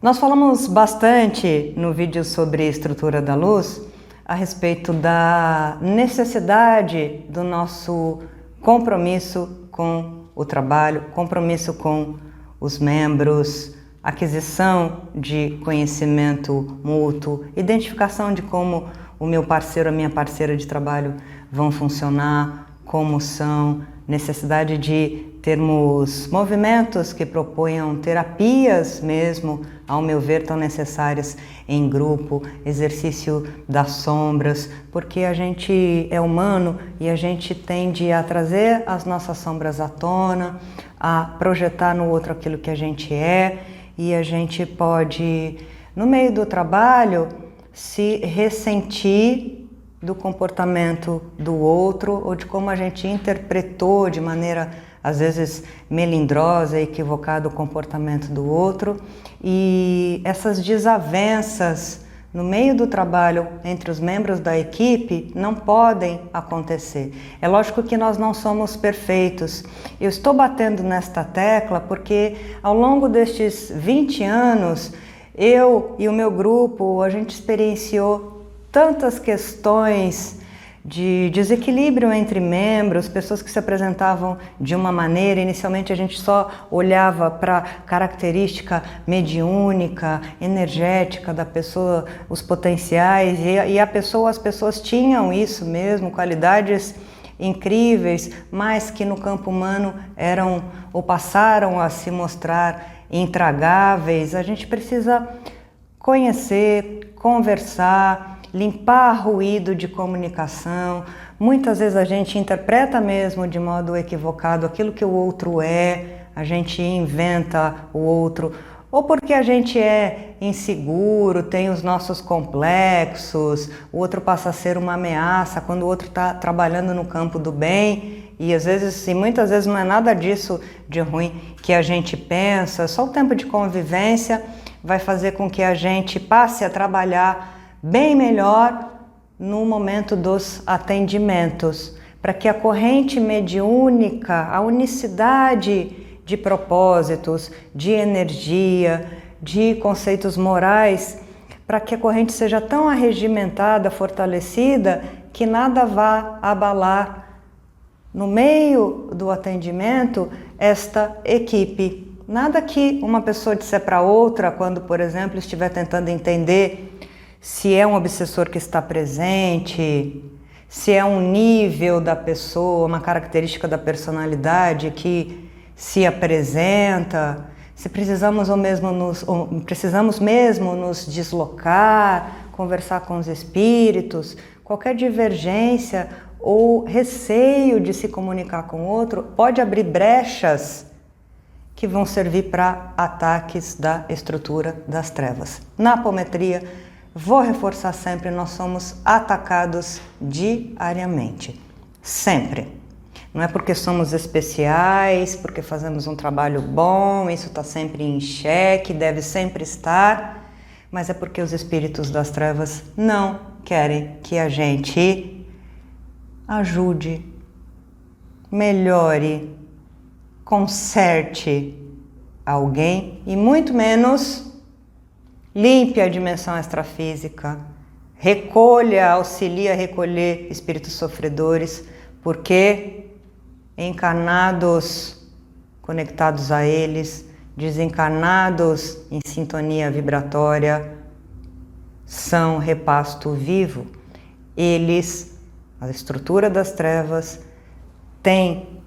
Nós falamos bastante no vídeo sobre estrutura da luz a respeito da necessidade do nosso compromisso com o trabalho, compromisso com os membros, aquisição de conhecimento mútuo, identificação de como o meu parceiro, a minha parceira de trabalho vão funcionar, como são, necessidade de termos movimentos que proponham terapias mesmo, ao meu ver, tão necessárias em grupo, exercício das sombras, porque a gente é humano e a gente tende a trazer as nossas sombras à tona, a projetar no outro aquilo que a gente é, e a gente pode, no meio do trabalho, se ressentir do comportamento do outro ou de como a gente interpretou de maneira às vezes melindrosa e equivocada o comportamento do outro, e essas desavenças no meio do trabalho entre os membros da equipe não podem acontecer. É lógico que nós não somos perfeitos. Eu estou batendo nesta tecla porque ao longo destes 20 anos eu e o meu grupo, a gente experienciou tantas questões de desequilíbrio entre membros, pessoas que se apresentavam de uma maneira, inicialmente a gente só olhava para a característica mediúnica, energética da pessoa, os potenciais, e as pessoas tinham isso mesmo, qualidades incríveis, mas que no campo humano eram ou passaram a se mostrar intragáveis. A gente precisa conhecer, conversar, limpar ruído de comunicação. Muitas vezes a gente interpreta mesmo de modo equivocado aquilo que o outro é, a gente inventa o outro, ou porque a gente é inseguro, tem os nossos complexos, o outro passa a ser uma ameaça quando o outro está trabalhando no campo do bem, e às vezes, e muitas vezes não é nada disso de ruim que a gente pensa, só o tempo de convivência vai fazer com que a gente passe a trabalhar bem melhor no momento dos atendimentos, para que a corrente mediúnica, a unicidade de propósitos, de energia, de conceitos morais, para que a corrente seja tão arregimentada, fortalecida, que nada vá abalar no meio do atendimento esta equipe. Nada que uma pessoa disser para outra, quando, por exemplo, estiver tentando entender se é um obsessor que está presente, se é um nível da pessoa, uma característica da personalidade que se apresenta, se precisamos mesmo nos deslocar, conversar com os espíritos, qualquer divergência ou receio de se comunicar com o outro pode abrir brechas que vão servir para ataques da estrutura das trevas. Na apometria, vou reforçar sempre, nós somos atacados diariamente, sempre. Não é porque somos especiais, porque fazemos um trabalho bom, isso está sempre em xeque, deve sempre estar, mas é porque os espíritos das trevas não querem que a gente ajude, melhore, conserte alguém e muito menos limpe a dimensão extrafísica, recolha, auxilia a recolher espíritos sofredores, porque encarnados conectados a eles, desencarnados em sintonia vibratória, são repasto vivo. Eles, a estrutura das trevas, tem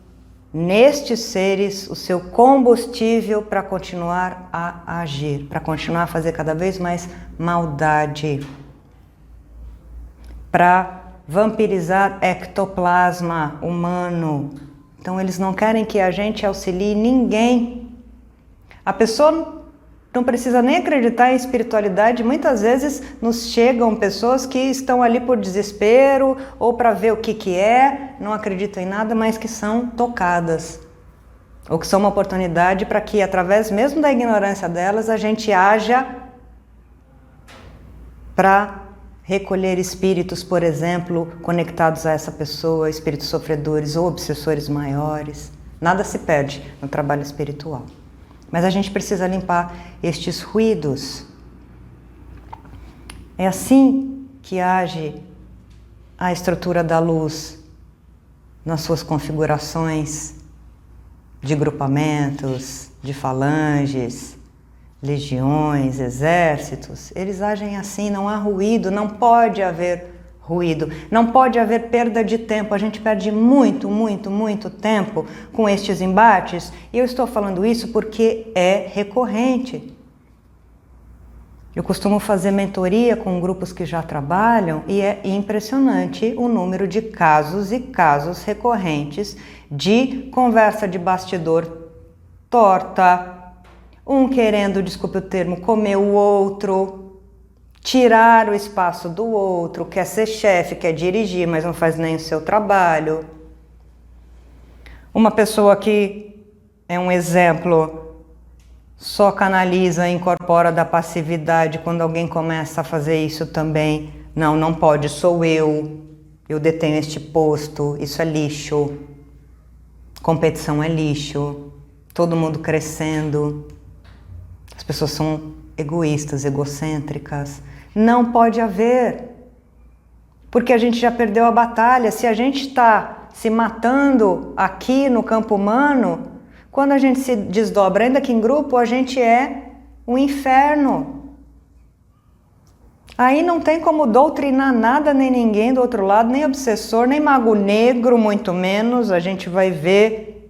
nestes seres o seu combustível para continuar a agir, para continuar a fazer cada vez mais maldade, para vampirizar ectoplasma humano. Então eles não querem que a gente auxilie ninguém. A pessoa não precisa nem acreditar em espiritualidade. Muitas vezes nos chegam pessoas que estão ali por desespero ou para ver o que é, não acreditam em nada, mas que são tocadas. Ou que são uma oportunidade para que, através mesmo da ignorância delas, a gente haja para recolher espíritos, por exemplo, conectados a essa pessoa, espíritos sofredores ou obsessores maiores. Nada se perde no trabalho espiritual. Mas a gente precisa limpar estes ruídos. É assim que age a estrutura da luz nas suas configurações de grupamentos, de falanges, legiões, exércitos. Eles agem assim, não há ruído, não pode haver ruído, não pode haver perda de tempo. A gente perde muito, muito, muito tempo com estes embates, e eu estou falando isso porque é recorrente. Eu costumo fazer mentoria com grupos que já trabalham e é impressionante o número de casos e casos recorrentes de conversa de bastidor torta, um querendo, desculpe o termo, comer o outro, tirar o espaço do outro, quer ser chefe, quer dirigir, mas não faz nem o seu trabalho. Uma pessoa que é um exemplo, só canaliza e incorpora da passividade. Quando alguém começa a fazer isso também, não pode, sou eu detenho este posto, isso é lixo, competição é lixo, todo mundo crescendo, as pessoas são egoístas, egocêntricas. Não pode haver, porque a gente já perdeu a batalha. Se a gente está se matando aqui no campo humano, quando a gente se desdobra, ainda que em grupo, a gente é um inferno. Aí não tem como doutrinar nada nem ninguém do outro lado, nem obsessor, nem mago negro, muito menos. A gente vai ver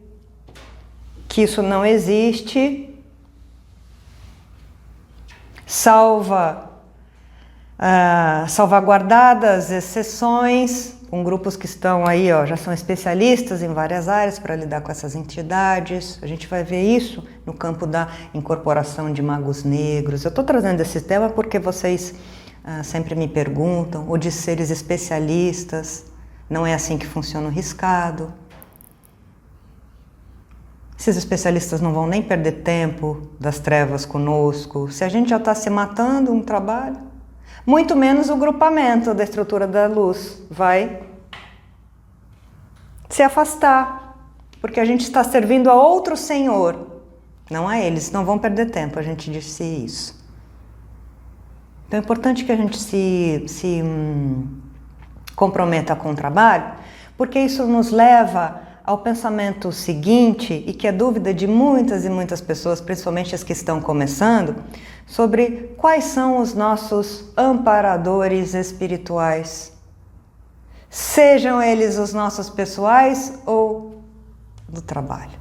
que isso não existe. Salvaguardadas exceções, com grupos que estão aí, já são especialistas em várias áreas para lidar com essas entidades. A gente vai ver isso no campo da incorporação de magos negros. Eu estou trazendo esse tema porque vocês sempre me perguntam, ou de seres especialistas. Não é assim que funciona o riscado. Esses especialistas não vão nem perder tempo das trevas conosco. Se a gente já está se matando um trabalho, muito menos o grupamento da estrutura da luz vai se afastar, porque a gente está servindo a outro senhor, não a eles. Não vão perder tempo, a gente disse isso. Então é importante que a gente se comprometa com o trabalho, porque isso nos leva ao pensamento seguinte, e que é dúvida de muitas e muitas pessoas, principalmente as que estão começando, sobre quais são os nossos amparadores espirituais. Sejam eles os nossos pessoais ou do trabalho.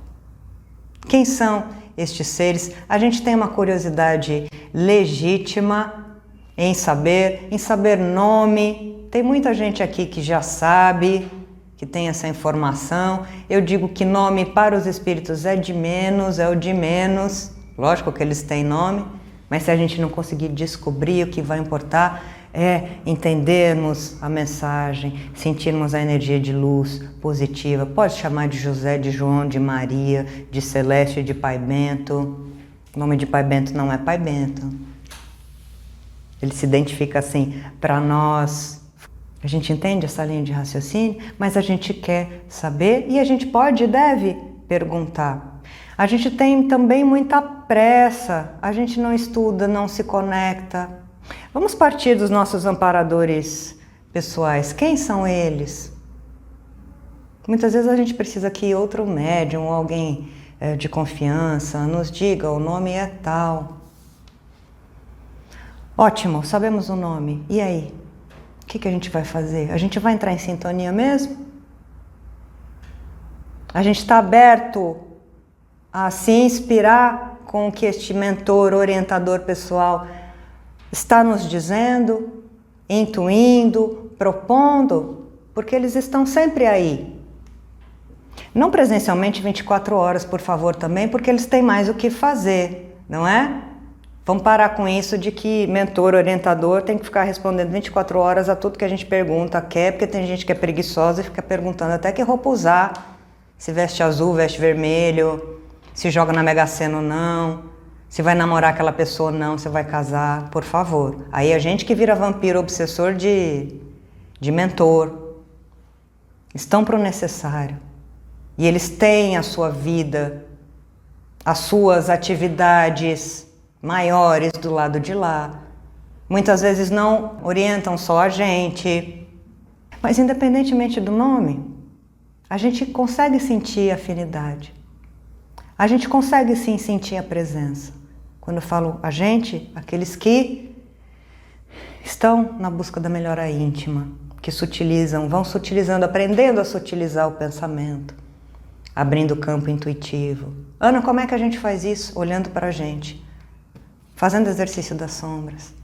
Quem são estes seres? A gente tem uma curiosidade legítima em saber nome. Tem muita gente aqui que já sabe, que tem essa informação. Eu digo que nome para os espíritos é de menos, é o de menos. Lógico que eles têm nome, mas se a gente não conseguir descobrir, o que vai importar é entendermos a mensagem, sentirmos a energia de luz positiva. Pode chamar de José, de João, de Maria, de Celeste, de Pai Bento. O nome de Pai Bento não é Pai Bento. Ele se identifica assim, para nós. A gente entende essa linha de raciocínio, mas a gente quer saber e a gente pode e deve perguntar. A gente tem também muita pressa, a gente não estuda, não se conecta. Vamos partir dos nossos amparadores pessoais. Quem são eles? Muitas vezes a gente precisa que outro médium ou alguém de confiança nos diga, o nome é tal. Ótimo, sabemos o nome. E aí? O que a gente vai fazer? A gente vai entrar em sintonia mesmo? A gente está aberto a se inspirar com o que este mentor, orientador pessoal está nos dizendo, intuindo, propondo, porque eles estão sempre aí. Não presencialmente 24 horas, por favor, também, porque eles têm mais o que fazer, não é? Vamos parar com isso de que mentor, orientador tem que ficar respondendo 24 horas a tudo que a gente pergunta, quer, porque tem gente que é preguiçosa e fica perguntando até que roupa usar, se veste azul, veste vermelho, se joga na Mega Sena ou não, se vai namorar aquela pessoa ou não, se vai casar, por favor. Aí a gente que vira vampiro obsessor de mentor, estão para o necessário. E eles têm a sua vida as suas atividades maiores do lado de lá. Muitas vezes não orientam só a gente, mas independentemente do nome, a gente consegue sentir afinidade. A gente consegue sim sentir a presença. Quando eu falo a gente, aqueles que estão na busca da melhora íntima, que sutilizam, vão sutilizando, aprendendo a sutilizar o pensamento, abrindo o campo intuitivo. Ana, como é que a gente faz isso? Olhando para a gente, fazendo exercício das sombras.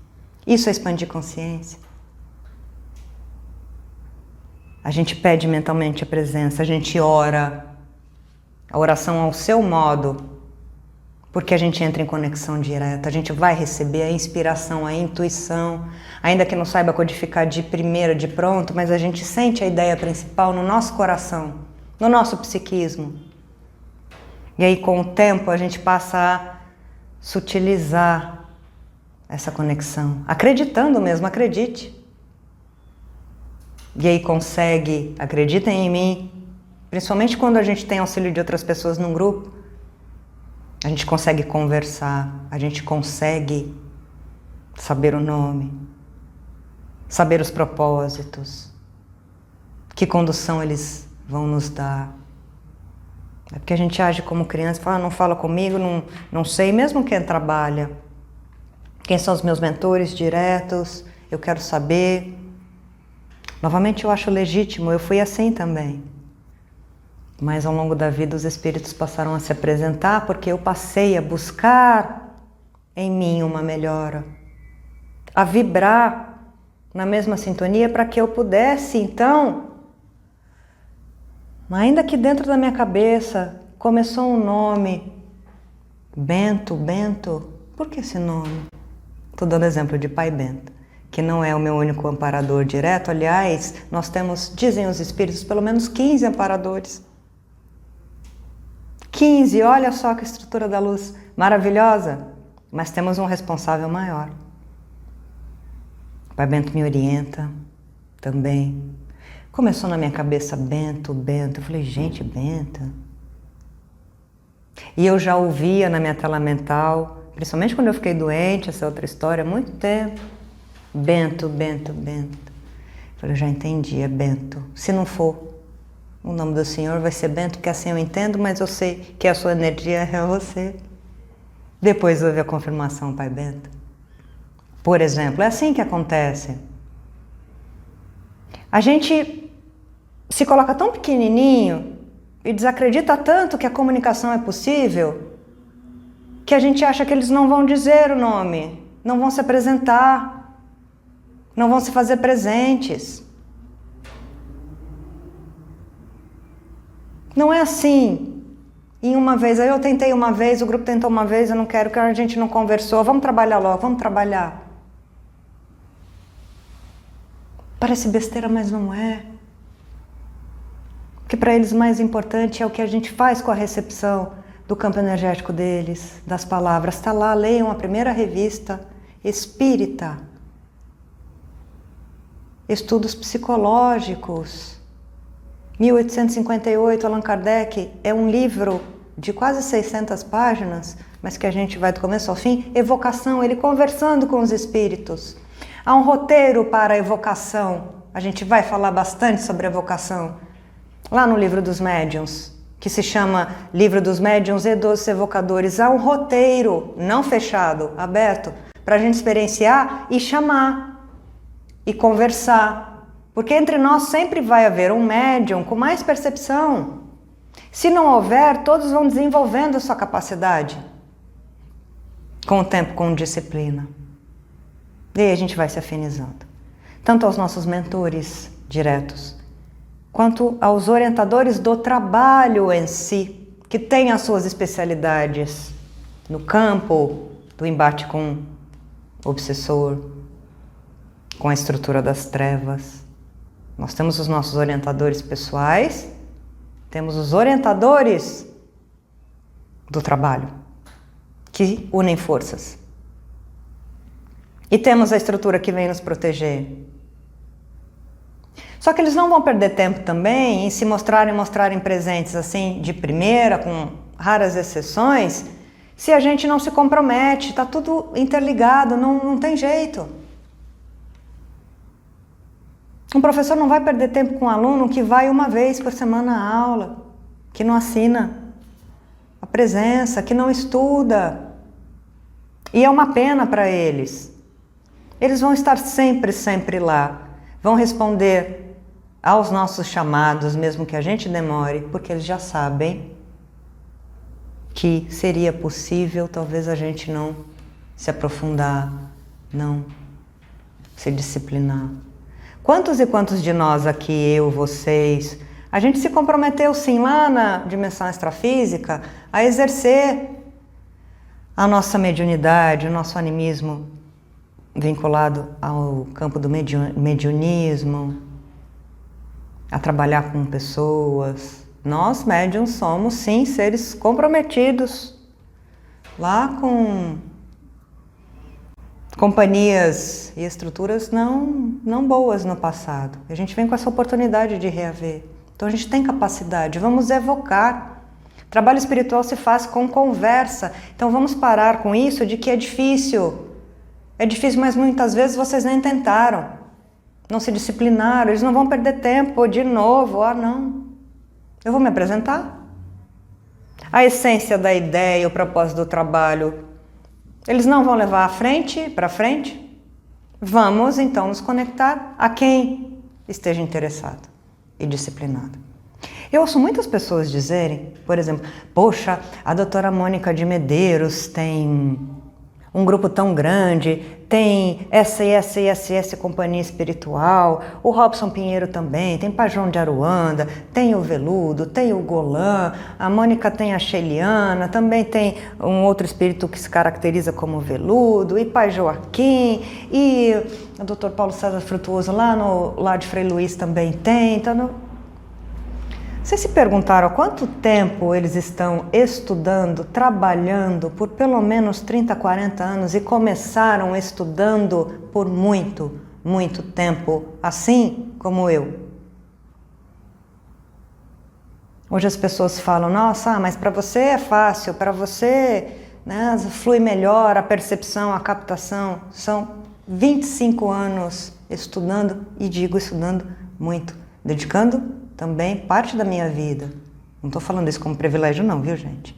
Isso é expandir consciência. A gente pede mentalmente a presença, a gente ora, a oração ao seu modo, porque a gente entra em conexão direta, a gente vai receber a inspiração, a intuição, ainda que não saiba codificar de primeira, de pronto, mas a gente sente a ideia principal no nosso coração, no nosso psiquismo. E aí, com o tempo, a gente passa a sutilizar essa conexão, acreditando mesmo, acredite. E aí consegue, acreditem em mim, principalmente quando a gente tem auxílio de outras pessoas num grupo, a gente consegue conversar, a gente consegue saber o nome, saber os propósitos, que condução eles vão nos dar. É porque a gente age como criança, fala, não fala comigo, não sei, mesmo quem trabalha. Quem são os meus mentores diretos, eu quero saber. Novamente eu acho legítimo, eu fui assim também. Mas ao longo da vida os espíritos passaram a se apresentar porque eu passei a buscar em mim uma melhora, a vibrar na mesma sintonia para que eu pudesse então, ainda que dentro da minha cabeça começou um nome, Bento, por que esse nome? Estou dando exemplo de Pai Bento, que não é o meu único amparador direto. Aliás, nós temos, dizem os espíritos, pelo menos 15 amparadores. 15, olha só que estrutura da luz maravilhosa, mas temos um responsável maior. Pai Bento me orienta também. Começou na minha cabeça Bento. Eu falei, gente, Bento. E eu já ouvia na minha tela mental, principalmente quando eu fiquei doente, essa é outra história, há muito tempo. Bento. Eu falei, já entendi, é Bento. Se não for o nome do Senhor, vai ser Bento, porque assim eu entendo, mas eu sei que a sua energia é você. Depois houve a confirmação, Pai Bento. Por exemplo, é assim que acontece. A gente se coloca tão pequenininho e desacredita tanto que a comunicação é possível, que a gente acha que eles não vão dizer o nome, não vão se apresentar, não vão se fazer presentes. Não é assim. Em uma vez, aí eu tentei uma vez, o grupo tentou uma vez, eu não quero, que a gente não conversou, vamos trabalhar logo, vamos trabalhar. Parece besteira, mas não é. Porque para eles o mais importante é o que a gente faz com a recepção do campo energético deles, das palavras. Está lá, leiam a primeira revista espírita. Estudos psicológicos. 1858, Allan Kardec, é um livro de quase 600 páginas, mas que a gente vai do começo ao fim, evocação, ele conversando com os espíritos. Há um roteiro para a evocação, a gente vai falar bastante sobre evocação, lá no Livro dos Médiuns, que se chama Livro dos Médiuns e dos Evocadores. Há um roteiro, não fechado, aberto, para a gente experienciar e chamar, e conversar. Porque entre nós sempre vai haver um médium com mais percepção. Se não houver, todos vão desenvolvendo a sua capacidade. Com o tempo, com disciplina. E aí a gente vai se afinizando. Tanto aos nossos mentores diretos, quanto aos orientadores do trabalho em si, que têm as suas especialidades no campo do embate com o obsessor, com a estrutura das trevas. Nós temos os nossos orientadores pessoais, temos os orientadores do trabalho, que unem forças. E temos a estrutura que vem nos proteger. Só que eles não vão perder tempo também em se mostrarem presentes assim de primeira, com raras exceções, se a gente não se compromete, está tudo interligado, não tem jeito. Um professor não vai perder tempo com um aluno que vai uma vez por semana à aula, que não assina a presença, que não estuda. E é uma pena para eles. Eles vão estar sempre lá. Vão responder aos nossos chamados, mesmo que a gente demore, porque eles já sabem que seria possível talvez a gente não se aprofundar, não se disciplinar. Quantos e quantos de nós aqui, eu, vocês, a gente se comprometeu sim lá na dimensão extrafísica a exercer a nossa mediunidade, o nosso animismo vinculado ao campo do mediunismo, a trabalhar com pessoas. Nós, médiuns, somos sim seres comprometidos lá com companhias e estruturas não boas no passado. A gente vem com essa oportunidade de reaver. Então a gente tem capacidade, vamos evocar. Trabalho espiritual se faz com conversa. Então vamos parar com isso de que é difícil. É difícil, mas muitas vezes vocês nem tentaram. Não se disciplinaram, eles não vão perder tempo de novo. Ah, não. Eu vou me apresentar. A essência da ideia, o propósito do trabalho, eles não vão levar para frente? Vamos então nos conectar a quem esteja interessado e disciplinado. Eu ouço muitas pessoas dizerem, por exemplo, poxa, a doutora Mônica de Medeiros tem um grupo tão grande, tem essa companhia espiritual, o Robson Pinheiro também, tem Pajão de Aruanda, tem o Veludo, tem o Golan, a Mônica tem a Sheliana, também tem um outro espírito que se caracteriza como Veludo, e Pai Joaquim, e o Dr. Paulo César Frutuoso lá de Frei Luís também tem, então... Vocês se perguntaram há quanto tempo eles estão estudando, trabalhando por pelo menos 30, 40 anos e começaram estudando por muito, muito tempo, assim como eu? Hoje as pessoas falam, nossa, mas para você é fácil, para você, né, flui melhor a percepção, a captação. São 25 anos estudando, e digo estudando muito, dedicando também parte da minha vida. Não estou falando isso como privilégio não, viu, gente?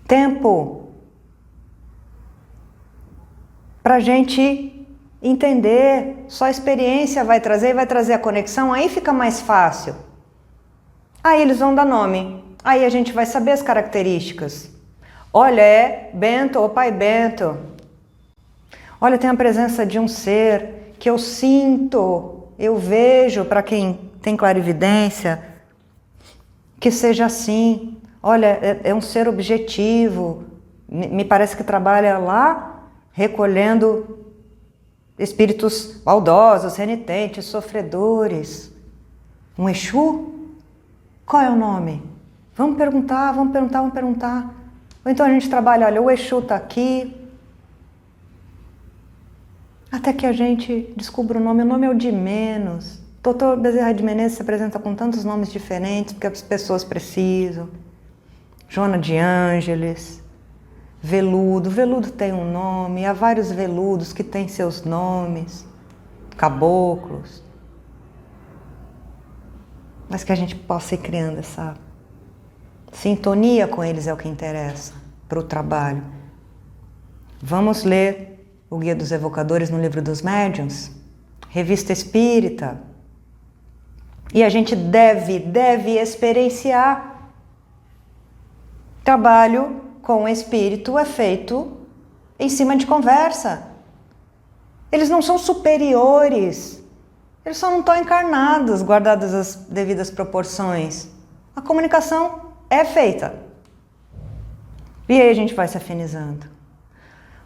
Tempo para a gente entender. Só a experiência vai trazer a conexão, aí fica mais fácil. Aí eles vão dar nome, aí a gente vai saber as características. Olha, é Bento ou Pai Bento. Olha, tem a presença de um ser que eu sinto, eu vejo, para quem tem clarividência, que seja assim. Olha, é um ser objetivo, me parece que trabalha lá recolhendo espíritos maldosos, renitentes, sofredores. Um Exu? Qual é o nome? Vamos perguntar. Ou então a gente trabalha, olha, o Exu está aqui, até que a gente descubra o nome é o de menos. Dr. Bezerra de Menezes se apresenta com tantos nomes diferentes, porque as pessoas precisam. Joana de Ângeles, Veludo. Veludo tem um nome, há vários veludos que têm seus nomes, caboclos. Mas que a gente possa ir criando essa sintonia com eles é o que interessa para o trabalho. Vamos ler o Guia dos Evocadores no Livro dos Médiuns, Revista Espírita. E a gente deve experienciar. Trabalho com o espírito é feito em cima de conversa. Eles não são superiores. Eles só não estão encarnados, guardadas as devidas proporções. A comunicação é feita. E aí a gente vai se afinizando.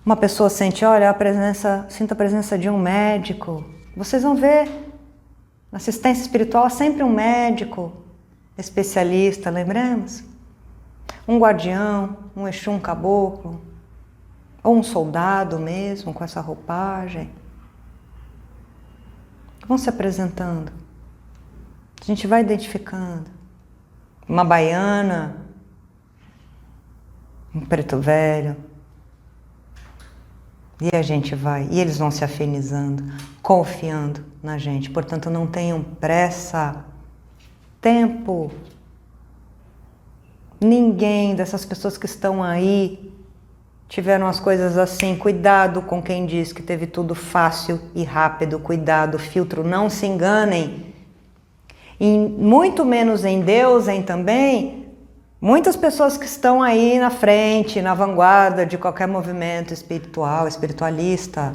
Uma pessoa sente, olha, sinto a presença de um médico. Vocês vão ver. Na assistência espiritual há sempre um médico, especialista, lembremos? Um guardião, um Exu, um caboclo, ou um soldado mesmo, com essa roupagem. Vão se apresentando. A gente vai identificando. Uma baiana, um preto velho. E a gente vai, e eles vão se afinizando, confiando na gente. Portanto, não tenham pressa, tempo. Ninguém dessas pessoas que estão aí tiveram as coisas assim. Cuidado com quem diz que teve tudo fácil e rápido. Cuidado, filtro, não se enganem. E muito menos em Deus, em também... Muitas pessoas que estão aí na frente, na vanguarda de qualquer movimento espiritual, espiritualista,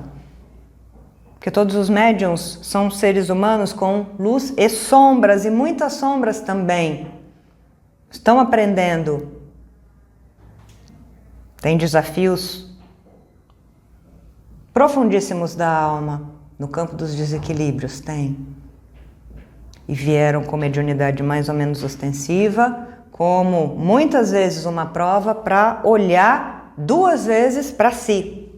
porque todos os médiuns são seres humanos com luz e sombras, e muitas sombras também. Estão aprendendo. Tem desafios profundíssimos da alma, no campo dos desequilíbrios, tem. E vieram com mediunidade mais ou menos ostensiva, como muitas vezes uma prova para olhar 2 vezes para si.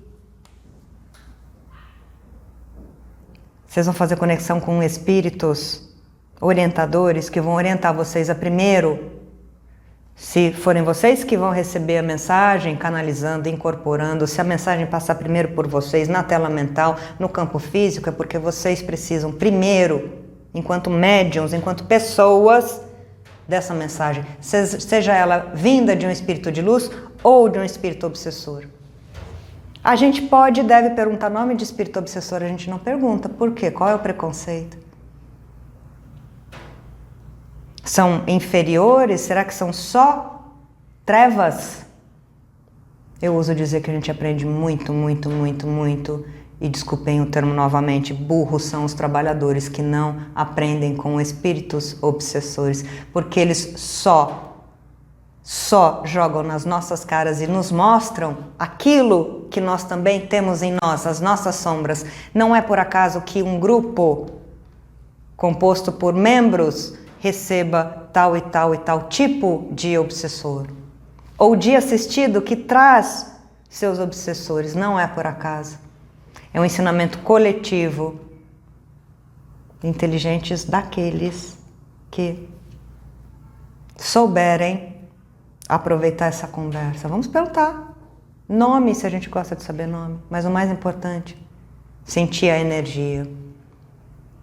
Vocês vão fazer conexão com espíritos orientadores que vão orientar vocês a primeiro, se forem vocês que vão receber a mensagem, canalizando, incorporando, se a mensagem passar primeiro por vocês na tela mental, no campo físico, é porque vocês precisam primeiro, enquanto médiums, enquanto pessoas, dessa mensagem, seja ela vinda de um espírito de luz ou de um espírito obsessor. A gente pode e deve perguntar nome de espírito obsessor, a gente não pergunta. Por quê? Qual é o preconceito? São inferiores? Será que são só trevas? Eu uso dizer que a gente aprende muito, muito, muito, muito. E desculpem o termo novamente, burros são os trabalhadores que não aprendem com espíritos obsessores, porque eles só jogam nas nossas caras e nos mostram aquilo que nós também temos em nós, as nossas sombras. Não é por acaso que um grupo composto por membros receba tal e tal e tal tipo de obsessor, ou de assistido que traz seus obsessores. Não é por acaso. É um ensinamento coletivo, inteligentes daqueles que souberem aproveitar essa conversa. Vamos perguntar nome, se a gente gosta de saber nome, mas o mais importante, sentir a energia,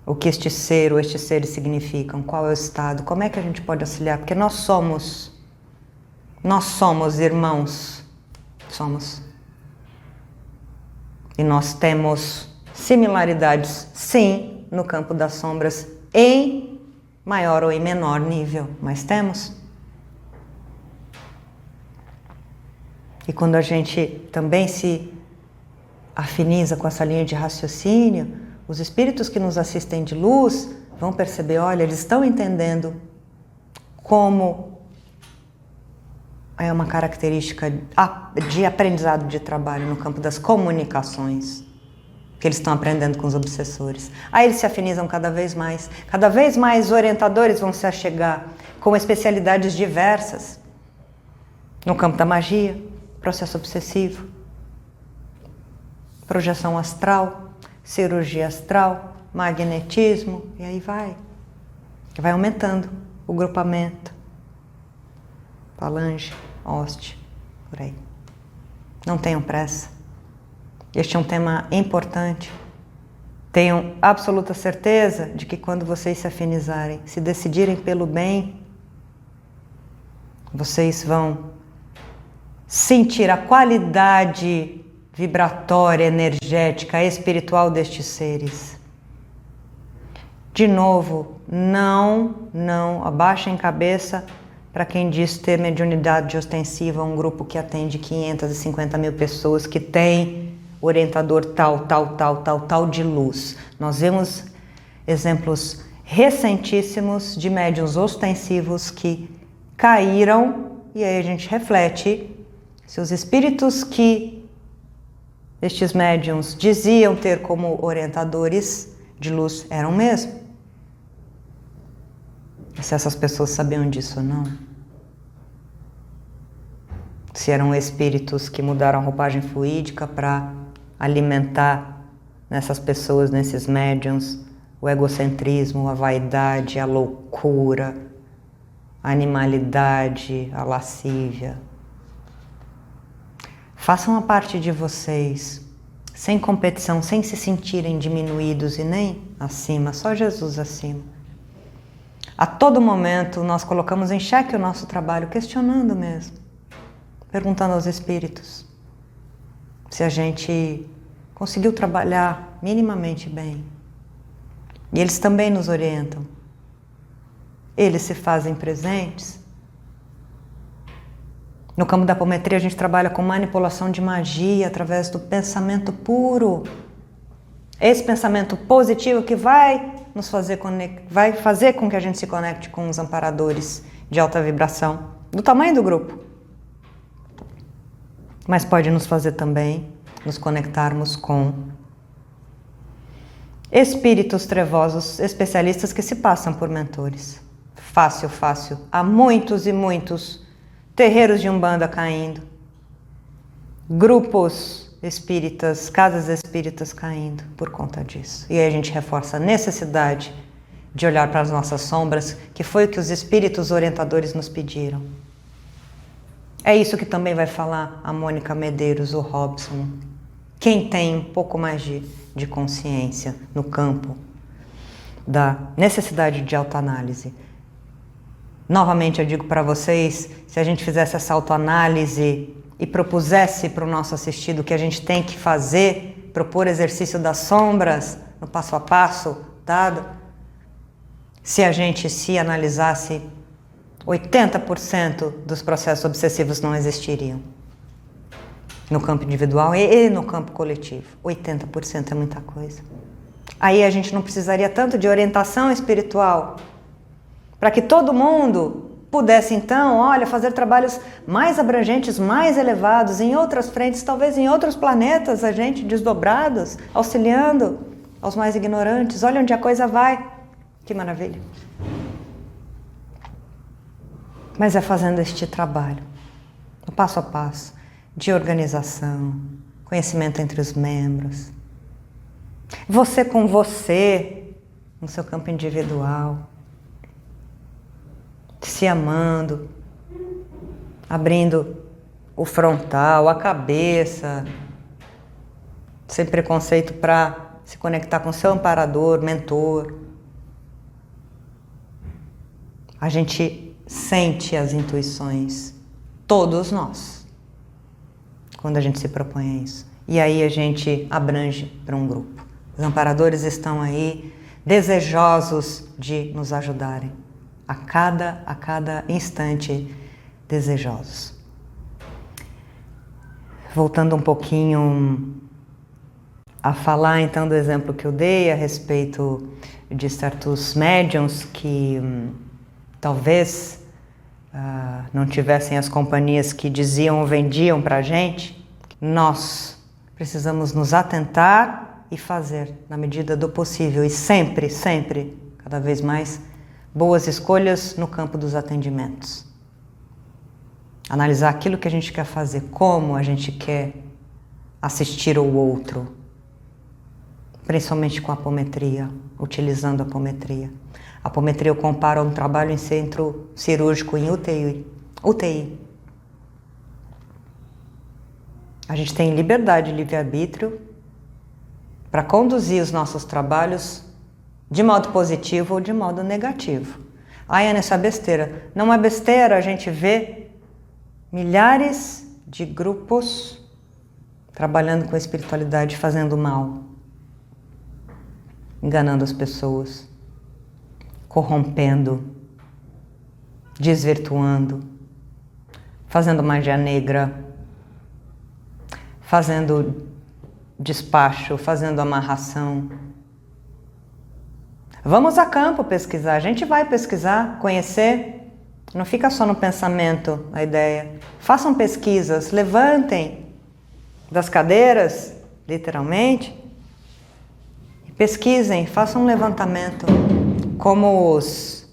o que este ser ou estes seres significam, qual é o estado, como é que a gente pode auxiliar, porque nós somos irmãos, somos. E nós temos similaridades, sim, no campo das sombras, em maior ou em menor nível, mas temos. E quando a gente também se afiniza com essa linha de raciocínio, os espíritos que nos assistem de luz vão perceber, olha, eles estão entendendo como é uma característica de aprendizado de trabalho no campo das comunicações, que eles estão aprendendo com os obsessores. Aí eles se afinizam cada vez mais orientadores vão se achegar com especialidades diversas no campo da magia, processo obsessivo, projeção astral, cirurgia astral, magnetismo, e aí vai aumentando o grupamento, falange, hoste, por aí. Não tenham pressa. Este é um tema importante. Tenham absoluta certeza de que quando vocês se afinizarem, se decidirem pelo bem, vocês vão sentir a qualidade vibratória, energética, espiritual destes seres. De novo, não abaixem cabeça para quem diz ter mediunidade ostensiva, um grupo que atende 550 mil pessoas, que tem orientador tal de luz. Nós vemos exemplos recentíssimos de médiuns ostensivos que caíram, e aí a gente reflete se os espíritos que estes médiuns diziam ter como orientadores de luz eram mesmo. Se essas pessoas sabiam disso ou não. Se eram espíritos que mudaram a roupagem fluídica para alimentar nessas pessoas, nesses médiuns, o egocentrismo, a vaidade, a loucura, a animalidade, a lascívia. Façam a parte de vocês, sem competição, sem se sentirem diminuídos e nem acima, só Jesus acima. A todo momento nós colocamos em xeque o nosso trabalho, questionando mesmo, perguntando aos espíritos se a gente conseguiu trabalhar minimamente bem. E eles também nos orientam. Eles se fazem presentes. No campo da apometria a gente trabalha com manipulação de magia através do pensamento puro. Esse pensamento positivo que vai nos fazer vai fazer com que a gente se conecte com os amparadores de alta vibração, do tamanho do grupo. Mas pode nos fazer também nos conectarmos com espíritos trevosos, especialistas que se passam por mentores. Fácil, fácil. Há muitos e muitos terreiros de Umbanda caindo, grupos espíritas, casas espíritas caindo por conta disso. E aí a gente reforça a necessidade de olhar para as nossas sombras, que foi o que os espíritos orientadores nos pediram. É isso que também vai falar a Mônica Medeiros, o Robson. Quem tem um pouco mais de consciência no campo da necessidade de autoanálise. Novamente eu digo para vocês, se a gente fizesse essa autoanálise e propusesse para o nosso assistido o que a gente tem que fazer, propor exercício das sombras no passo a passo dado, se a gente se analisasse, 80% dos processos obsessivos não existiriam. No campo individual e no campo coletivo. 80% é muita coisa. Aí a gente não precisaria tanto de orientação espiritual, para que todo mundo pudesse então, olha, fazer trabalhos mais abrangentes, mais elevados, em outras frentes, talvez em outros planetas, a gente desdobrados, auxiliando aos mais ignorantes. Olha onde a coisa vai. Que maravilha. Mas é fazendo este trabalho, no passo a passo, de organização, conhecimento entre os membros. Você com você, no seu campo individual, se amando, abrindo o frontal, a cabeça, sem preconceito para se conectar com seu amparador, mentor. A gente sente as intuições, todos nós, quando a gente se propõe a isso. E aí a gente abrange para um grupo. Os amparadores estão aí desejosos de nos ajudarem. A cada instante, desejosos. Voltando um pouquinho a falar então do exemplo que eu dei a respeito de certos médiuns que talvez não tivessem as companhias que diziam ou vendiam para a gente, nós precisamos nos atentar e fazer na medida do possível e sempre, sempre, cada vez mais, boas escolhas no campo dos atendimentos. Analisar aquilo que a gente quer fazer, como a gente quer assistir ao outro, principalmente com a apometria, utilizando a apometria. A apometria eu comparo a um trabalho em centro cirúrgico em UTI. A gente tem liberdade, livre-arbítrio para conduzir os nossos trabalhos de modo positivo ou de modo negativo. Ai, Ana, isso é besteira. Não é besteira a gente ver milhares de grupos trabalhando com espiritualidade, fazendo mal, enganando as pessoas, corrompendo, desvirtuando, fazendo magia negra, fazendo despacho, fazendo amarração. Vamos a campo pesquisar, a gente vai pesquisar, conhecer, não fica só no pensamento a ideia. Façam pesquisas, levantem das cadeiras, literalmente, e pesquisem, façam um levantamento, como os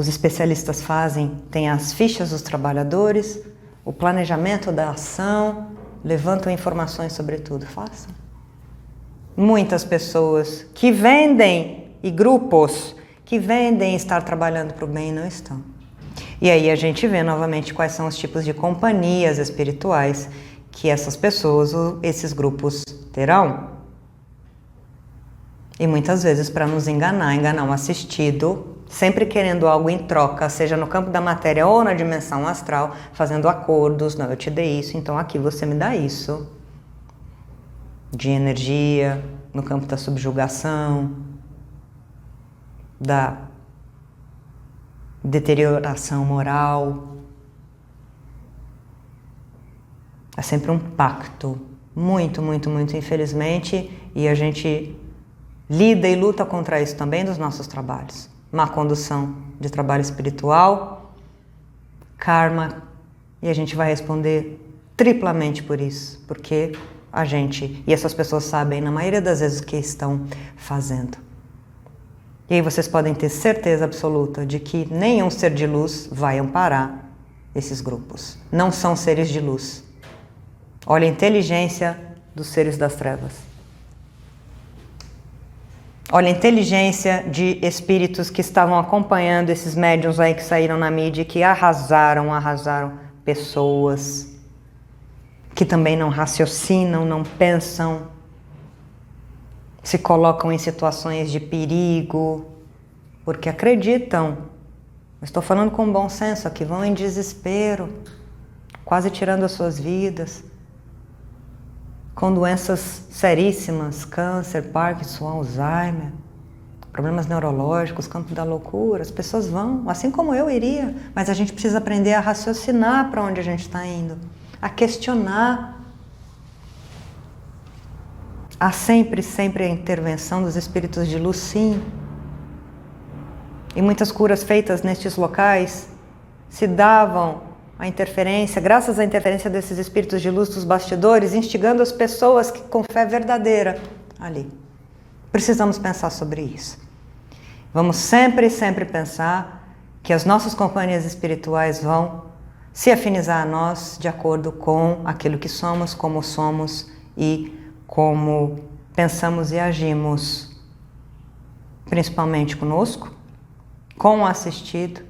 especialistas fazem, tem as fichas dos trabalhadores, o planejamento da ação, levantam informações sobre tudo, façam. Muitas pessoas que vendem, e grupos que vendem estar trabalhando para o bem não estão. E aí a gente vê novamente quais são os tipos de companhias espirituais que essas pessoas, esses grupos terão. E muitas vezes para nos enganar um assistido, sempre querendo algo em troca, seja no campo da matéria ou na dimensão astral, fazendo acordos, não, eu te dei isso, então aqui você me dá isso. De energia, no campo da subjugação, da deterioração moral. É sempre um pacto, muito, muito, muito infelizmente, e a gente lida e luta contra isso também nos nossos trabalhos. Má condução de trabalho espiritual, karma, e a gente vai responder triplamente por isso, porque a gente e essas pessoas sabem, na maioria das vezes, o que estão fazendo. E aí vocês podem ter certeza absoluta de que nenhum ser de luz vai amparar esses grupos. Não são seres de luz. Olha a inteligência dos seres das trevas. Olha a inteligência de espíritos que estavam acompanhando esses médiuns aí que saíram na mídia e que arrasaram pessoas que também não raciocinam, não pensam, se colocam em situações de perigo, porque acreditam, estou falando com bom senso aqui, vão em desespero, quase tirando as suas vidas, com doenças seríssimas, câncer, Parkinson, Alzheimer, problemas neurológicos, campo da loucura. As pessoas vão, assim como eu iria, mas a gente precisa aprender a raciocinar para onde a gente está indo, a questionar. Há sempre, sempre a intervenção dos espíritos de luz, sim. E muitas curas feitas nestes locais se davam a interferência, graças à interferência desses espíritos de luz dos bastidores, instigando as pessoas que, com fé verdadeira ali. Precisamos pensar sobre isso. Vamos sempre, sempre pensar que as nossas companhias espirituais vão se afinizar a nós de acordo com aquilo que somos, como somos e como pensamos e agimos, principalmente conosco, com o assistido,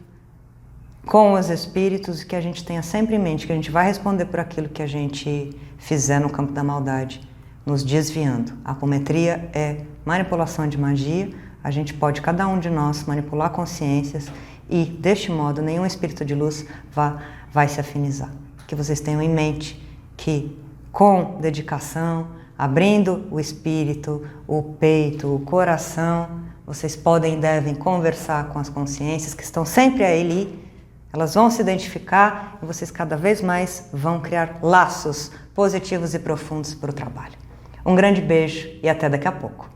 com os espíritos, e que a gente tenha sempre em mente que a gente vai responder por aquilo que a gente fizer no campo da maldade, nos desviando. A apometria é manipulação de magia, a gente pode, cada um de nós, manipular consciências e, deste modo, nenhum espírito de luz vai se afinizar. Que vocês tenham em mente que, com dedicação, abrindo o espírito, o peito, o coração, vocês podem e devem conversar com as consciências que estão sempre ali. Elas vão se identificar e vocês cada vez mais vão criar laços positivos e profundos para o trabalho. Um grande beijo e até daqui a pouco.